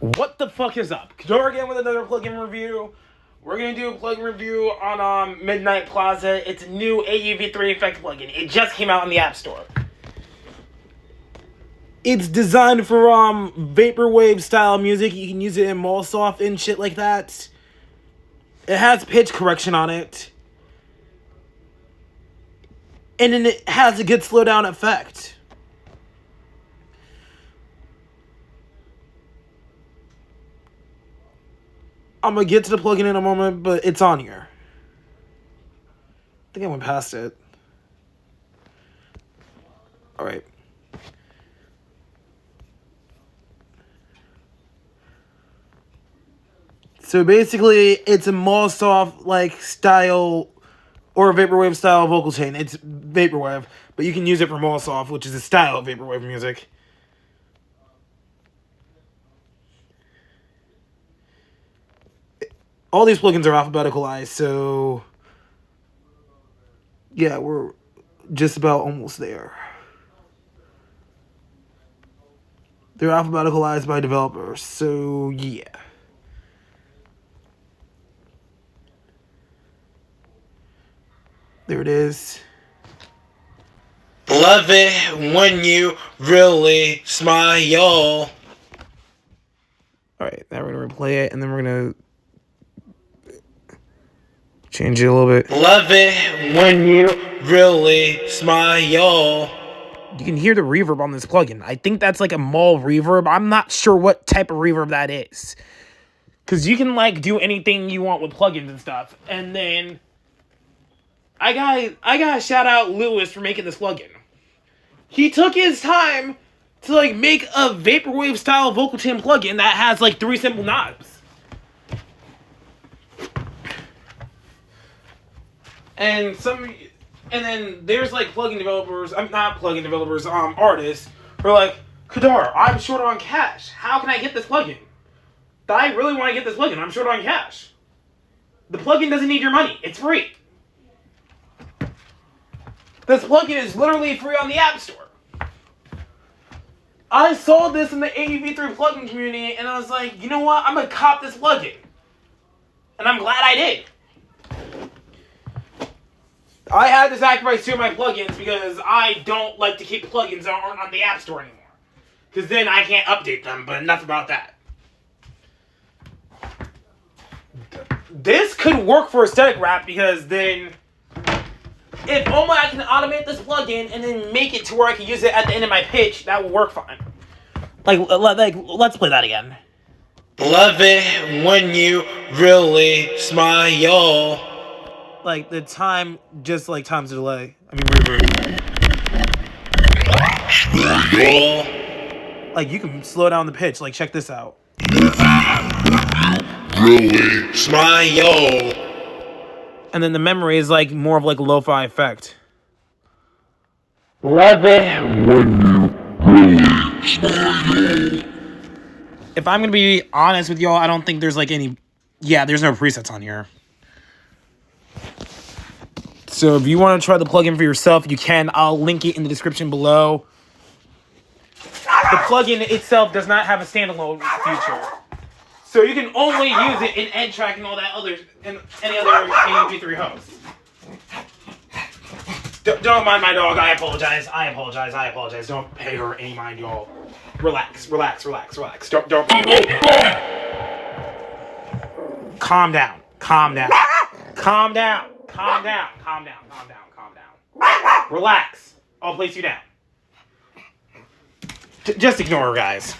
What the fuck is up? Kador again with another plugin review. We're gonna do a plugin review on Midnight Plaza. It's a new AUV3 effect plugin. It just came out in the App Store. It's designed for vaporwave style music. You can use it in Mallsoft and shit like that. It has pitch correction on it. And then it has a good slowdown effect. I'm gonna get to the plugin in a moment, but it's on here. I think I went past it. Alright. So basically, it's a Mallsoft like style or a vaporwave style vocal chain. It's vaporwave, but you can use it for Mallsoft, which is a style of vaporwave music. All these plugins are alphabeticalized, so yeah, we're just about almost there. They're alphabeticalized by developers, so yeah. There it is. Love it when you really smile. Alright, now we're gonna replay it, and then we're gonna change it a little bit. Love it when you really smile. You can hear the reverb on this plugin. I think that's like a mall reverb. I'm not sure what type of reverb that is. Because you can like do anything you want with plugins and stuff. And then I gotta shout out Lewis for making this plugin. He took his time to like make a vaporwave style vocal chain plugin that has like 3 simple knobs. And then there's like plugin developers, not plugin developers, artists who are like, Kadar, I'm short on cash. How can I get this plugin? I really want to get this plugin. I'm short on cash. The plugin doesn't need your money. It's free. This plugin is literally free on the App Store. I saw this in the AUV3 plugin community, and I was like, you know what? I'm going to cop this plugin. And I'm glad I did. I had to sacrifice 2 of my plugins because I don't like to keep plugins that aren't on the App Store anymore. Because then I can't update them, but enough about that. This could work for aesthetic rap because then if only I can automate this plugin and then make it to where I can use it at the end of my pitch, that will work fine. Like let's play that again. Love it when you really smile. Like the time, just like time's a delay. I mean reverb. Like you can slow down the pitch. Like check this out. Really smile. And then the memory is like more of like a lo-fi effect. Love it when you really smile. If I'm gonna be honest with y'all, I don't think there's like any. Yeah, there's no presets on here. So if you want to try the plugin for yourself, you can. I'll link it in the description below. The plugin itself does not have a standalone feature. So you can only use it in EdTrack and all that other, and any other AUV3 hosts. Don't mind my dog, I apologize. Don't pay her any mind, y'all. Relax. Don't. Calm down. Relax. I'll place you down. Just ignore her, guys.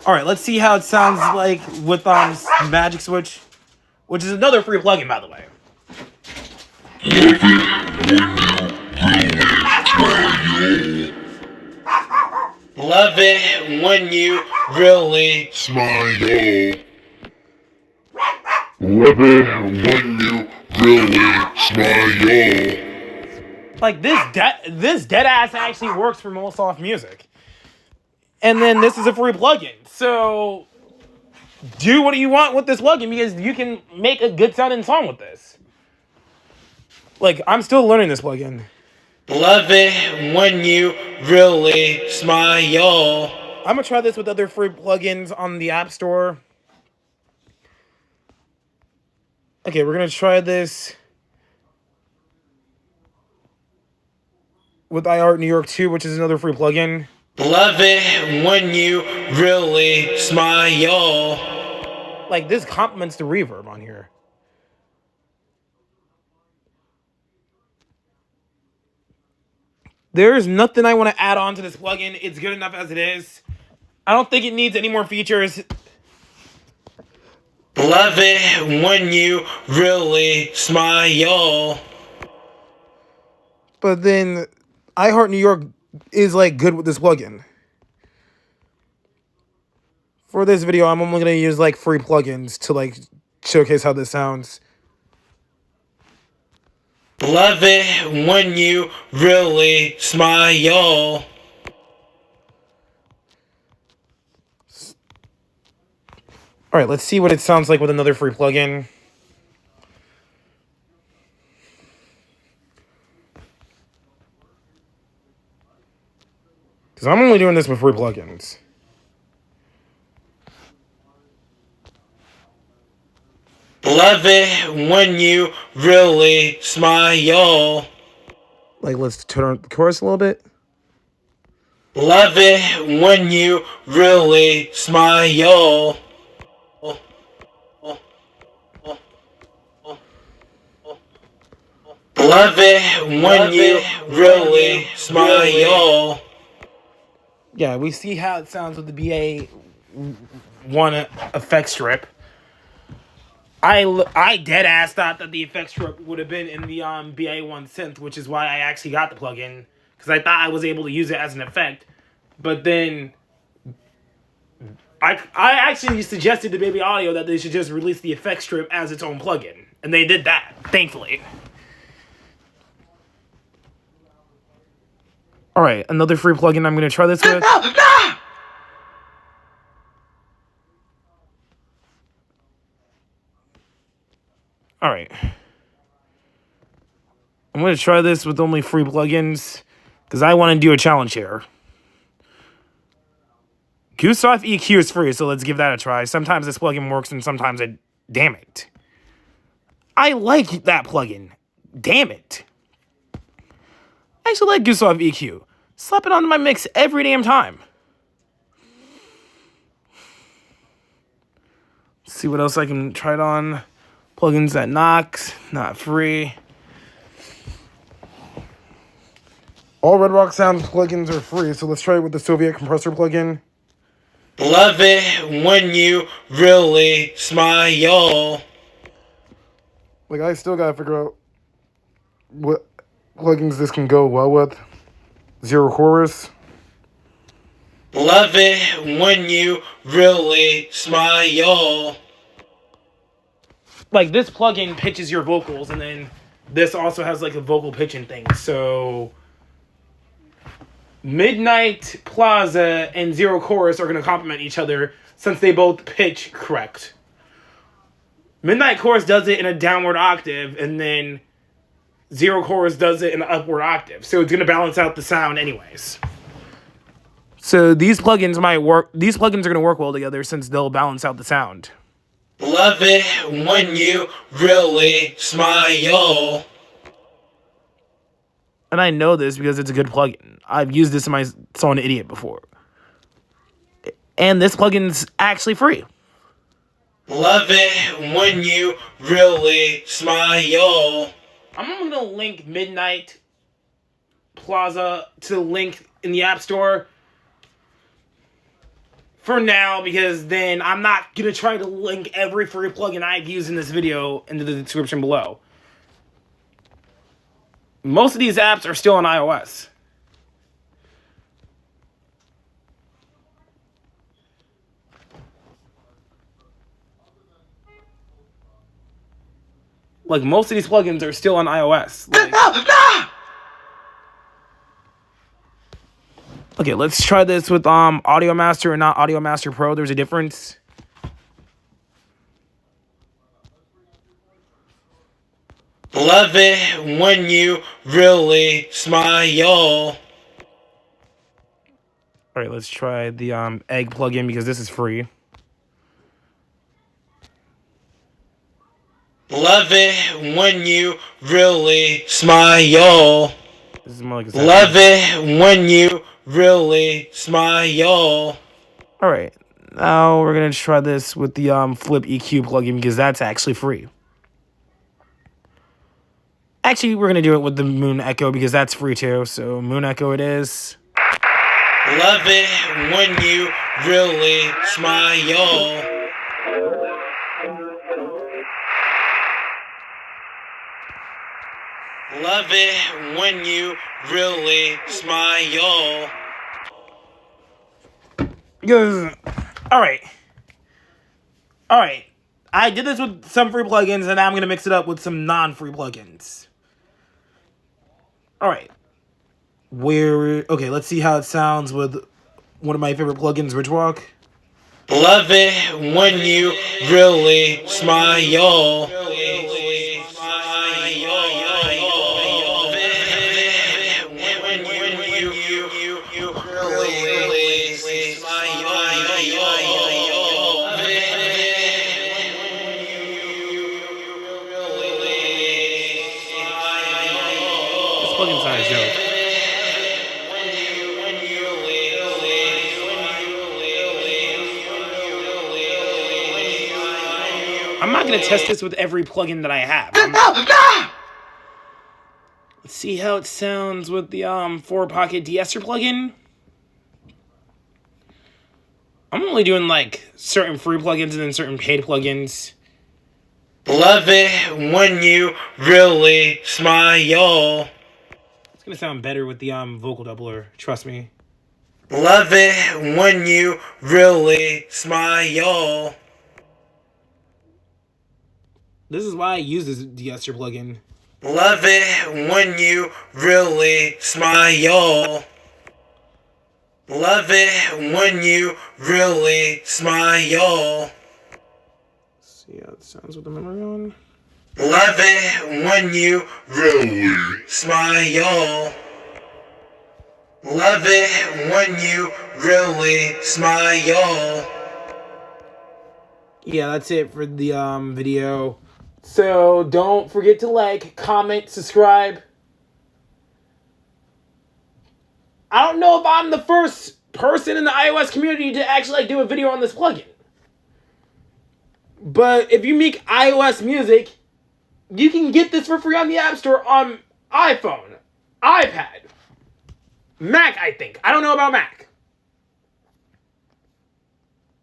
Alright, let's see how it sounds like with Magic Switch, which is another free plugin, by the way. Love it when you really smile. Love it when you really smile. Like this dead ass actually works for Mallsoft Music. And then this is a free plugin. So do what you want with this plugin because you can make a good sounding song with this. Like, I'm still learning this plugin. Love it when you really smile. I'm gonna try this with other free plugins on the App Store. Okay, we're gonna try this with iHeart New York 2, which is another free plugin. Love it when you really smile. Like, this complements the reverb on here. There's nothing I want to add on to this plugin. It's good enough as it is. I don't think it needs any more features. Love it when you really smile. But then iHeart New York is like good with this plugin. For this video, I'm only going to use like free plugins to like showcase how this sounds. Love it when you really smile. All right, let's see what it sounds like with another free plugin. Because I'm only doing this with free plugins. Love it when you really smile. Like, let's turn on the chorus a little bit. Love it when you really smile. Love it when you really smile. Yeah, we see how it sounds with the BA1 effect strip. I dead ass thought that the effect strip would have been in the BA1 synth, which is why I actually got the plugin, because I thought I was able to use it as an effect. But then I actually suggested to Baby Audio that they should just release the effect strip as its own plugin, and they did that, thankfully. All right, another free plugin I'm going to try this with. All right. I'm going to try this with only free plugins because I want to do a challenge here. Goose-Off EQ is free, so let's give that a try. Sometimes this plugin works and sometimes it... Damn it. I like that plugin. Damn it. I actually like Goose-Off EQ. Slap it onto my mix every damn time. Let's see what else I can try it on. Plugins that knocks, not free. All Red Rock Sound plugins are free, so let's try it with the Soviet compressor plugin. Love it when you really smile. Like, I still gotta figure out what plugins this can go well with. Zero chorus. Love it when you really smile. Like, this plugin pitches your vocals, and then this also has like a vocal pitching thing. So Midnight, Plaza, and Zero Chorus are going to complement each other since they both pitch correct. Midnight Chorus does it in a downward octave, and then Zero Chorus does it in an upward octave. So it's going to balance out the sound anyways. So these plugins might work. These plugins are going to work well together since they'll balance out the sound. Love it when you really smile. And I know this because it's a good plugin. I've used this in my Song Idiot before. And this plugin's actually free. Love it when you really smile. I'm going to link Midnight Plaza to the link in the App Store for now, because then I'm not going to try to link every free plugin I've used in this video into the description below. Most of these apps are still on iOS. Like, most of these plugins are still on iOS. Like, okay, let's try this with Audio Master and not Audio Master Pro. There's a difference. Love Love it when you really smile. Alright, let's try the egg plugin because this is free. Love it when you really smile. This is more like a Love it when you really smile. Alright, now we're gonna try this with the Flip EQ plugin because that's actually free. Actually, we're gonna do it with the Moon Echo because that's free too, so Moon Echo it is. Love it when you really smile. Love it when you really smile. Alright. Alright. I did this with some free plugins, and now I'm gonna mix it up with some non-free plugins. Alright. Okay, let's see how it sounds with one of my favorite plugins, Ridgewalk. Love it when you really smile. This plugin's not a joke. I'm not gonna test this with every plugin that I have. Let's see how it sounds with the 4-pocket de-esser plugin. I'm only doing like certain free plugins and then certain paid plugins. Love it when you really smile. It's gonna sound better with the vocal doubler, trust me. Love it when you really smile. This is why I use this de-esser plugin. Love it when you really smile. Love it when you really smile. See how it sounds with the memory on. Love it when you really smile. Love it when you really smile. Yeah, that's it for the video. So don't forget to like, comment, subscribe. I don't know if I'm the first person in the iOS community to actually like do a video on this plugin. But if you make iOS music, you can get this for free on the App Store on iPhone, iPad, Mac, I think. I don't know about Mac.